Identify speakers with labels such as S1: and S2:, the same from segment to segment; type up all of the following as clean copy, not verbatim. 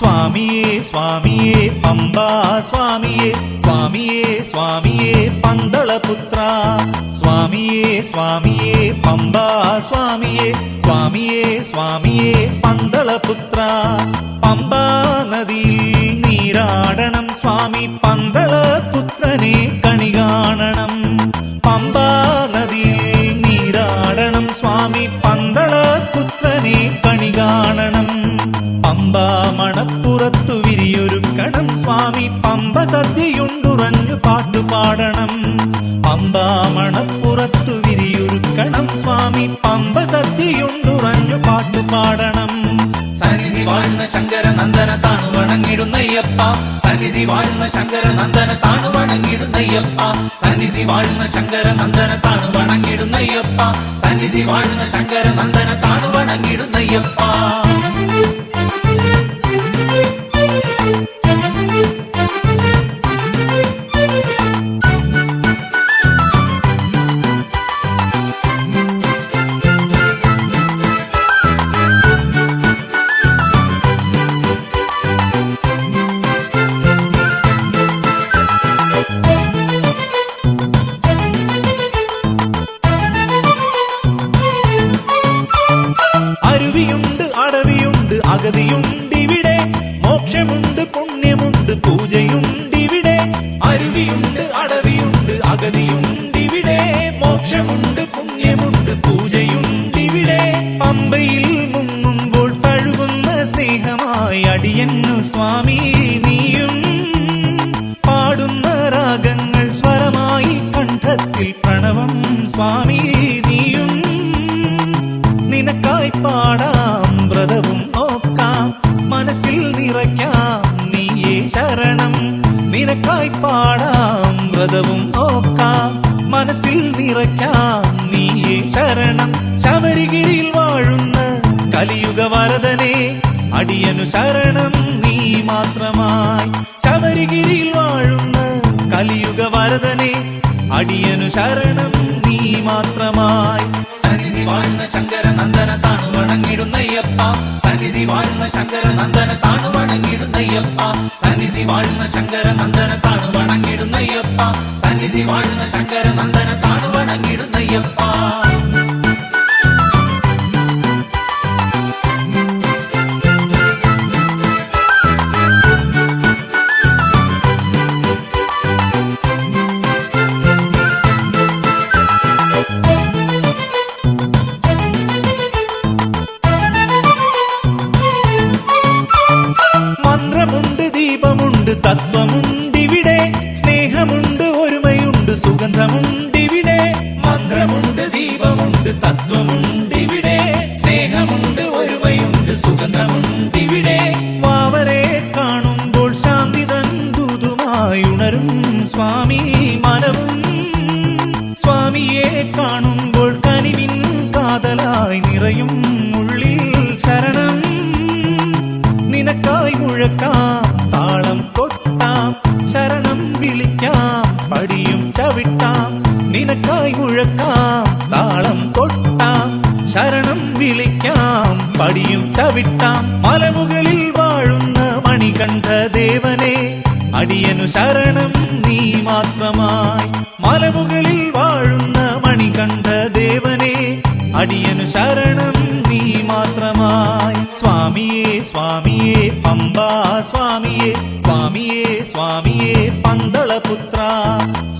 S1: സ്വാമിയേ സ്വാമിയേ പമ്പാ സ്വാമിയേ സ്വാമിയേ സ്വാമിയേ പന്തളപുത്ര സ്വാമിയേ സ്വാമിയേ പമ്പാ സ്വാമിയേ സ്വാമിയേ സ്വാമിയേ പന്തളപുത്ര പമ്പാ നദിയിൽ നീരാടണം സ്വാമി പന്തളപുത്രനെ കണി കാണണം പമ്പാ നദിയിൽ നീരാടണം സ്വാമി പന്തളപുത്രനെ കണി കാണണം പമ്പാ മണപ്പുറത്തു വിരിയൊരുക്കണം സ്വാമി പമ്പ സദ്യയുണ്ടുറഞ്ഞു പാട്ടുപാടണം പമ്പാ മണപ്പുറത്തു വിരിയൊരുക്കണം സ്വാമി പമ്പ സദ്യയുണ്ടുറഞ്ഞു പാട്ടുപാടണം സന്നിധി വാഴുന്ന ശങ്കര നന്ദന താണു വണങ്ങിടുന്നയ്യപ്പ സന്നിധി വാഴുന്ന ശങ്കര നന്ദന താണു വണങ്ങിടുന്നയ്യപ്പ സന്നിധി വാഴുന്ന ശങ്കര നന്ദന താണു വണങ്ങിടുന്നയ്യപ്പ സന്നിധി വാഴുന്ന ശങ്കര നന്ദന താണു വണങ്ങിടുന്നയ്യപ്പ അരുവിയുണ്ട് അടവിയുണ്ട് അഗതിയുണ്ടിവിടെ മോക്ഷമുണ്ട് പുണ്യമുണ്ട് പൂജയുണ്ടിവിടെ അരുവിയുണ്ട് അടവിയുണ്ട് അഗതിയുണ്ടിവിടെ മോക്ഷമുണ്ട് പുണ്യമുണ്ട് പൂജയുണ്ടിവിടെ പമ്പയിൽ മുങ്ങുമ്പോൾ തഴുകുന്ന സ്നേഹമായി അടിയന്നു സ്വാമി നീയും പാടുന്ന രാഗങ്ങൾ സ്വരമായി കണ്ഠത്തിൽ പ്രണവം സ്വാമി നീയും നിനക്കായി പാടാം വ്രതവും നോക്കാം മനസ്സിൽ നിറയ്ക്കാം നീയേ ശരണം നിനക്കായി പാടാം വ്രതവും നോക്കാം മനസ്സിൽ നിറയ്ക്കാം നീയേ ശരണം ശബരിഗിരിയിൽ വാഴുന്ന കലിയുഗ വരദനെ അടിയനു ശരണം നീ മാത്രമായി ശബരിഗിരിയിൽ വാഴുന്ന കലിയുഗ വരദനെ അടിയനു ശരണം നീ മാത്രമായി സന്നിധി വാഴുന്ന ശങ്കര നന്ദന താണു വണങ്ങിടുന്നയ്യപ്പ സന്നിധി വാഴുന്ന ശങ്കര നന്ദന താണു വണങ്ങിടുന്നയ്യപ്പ സന്നിധി വാഴുന്ന ശങ്കര നന്ദന താണു വണങ്ങിടുന്നയ്യപ്പ സന്നിധി വാഴുന്ന ശങ്കര നന്ദന താണു വണങ്ങിടുന്നയ്യപ്പ മന്ത്രമുണ്ട് ദീപമുണ്ട് തത്വമുണ്ടിവിടെ സ്നേഹമുണ്ട് ഒരുമയുണ്ട് സുഗന്ധമുണ്ടിവിടെ മന്ത്രമുണ്ട് ദീപമുണ്ട് തത്വമുണ്ടിവിടെ സ്നേഹമുണ്ട് ഒരുമയുണ്ട് സുഗന്ധമുണ്ടിവിടെ വാവരെ കാണുമ്പോൾ ശാന്തി തൻ ദൂതുമായി ഉണരും സ്വാമി മനവും സ്വാമിയെ കാണുമ്പോൾ കനിവിൻ കാതലായി നിറയും ഉള്ളിൽ ശരണം നിനക്കായി മുഴക്കാം താളം കൊട്ടാം ശരണം വിളിക്കാം പടിയും ചവിട്ടാം നിനക്കായി മുഴക്കാം താളം കൊട്ടാം ശരണം വിളിക്കാം പടിയും ചവിട്ടാം മലമുകളിൽ വാഴുന്ന മണികണ്ഠ ദേവനെ അടിയനു ശരണം നീ മാത്രമായി മലമുകളിൽ വാഴുന്ന മണികണ്ഠ ദേവനെ അടിയനു ശരണം നീ മാത്രമായി സ്വാമിയേ സ്വാമിയേ പമ്പാ സ്വാമിയേ സ്വാമിയേ സ്വാമിയേ പന്തളപുത്ര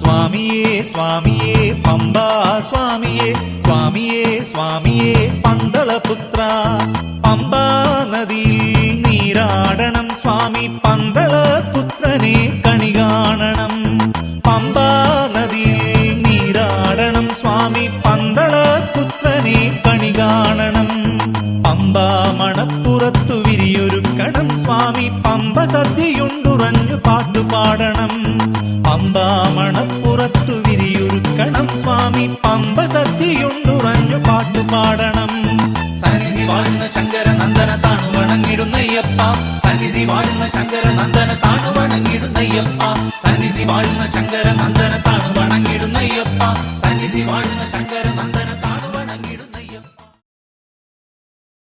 S1: സ്വാമിയേ സ്വാമിയേ പമ്പാ സ്വാമിയേ സ്വാമിയേ സ്വാമിയേ പന്തളപുത്ര പമ്പാ നദിയിൽ നീരാടണം സ്വാമി പന്തളപുത്രനെ കണി കാണണം പമ്പാ നദിയിൽ നീരാടണം സ്വാമി പന്തളപുത്രനെ കണി കാണണം പമ്പാ മണപ്പുറത്തു വിരിയൊരുക്കണം സ്വാമി പമ്പ സദ്യയുണ്ടുറഞ്ഞു പാട്ടുപാടണം പമ്പാ മണപ്പുറത്തു വിരിയൊരുക്കണം സ്വാമി പമ്പ സദ്യയുണ്ടുറഞ്ഞു പാട്ടുപാടണം സന്നിധി വാഴുന്ന ശങ്കര നന്ദന താണു വണങ്ങിടുന്നയ്യപ്പ സന്നിധി വാഴുന്ന ശങ്കര നന്ദന താണു വണങ്ങിടുന്നയ്യപ്പ സന്നിധി വാഴുന്ന ശങ്കര നന്ദന താണു വണങ്ങിടുന്നയ്യപ്പ സന്നിധി വാഴുന്ന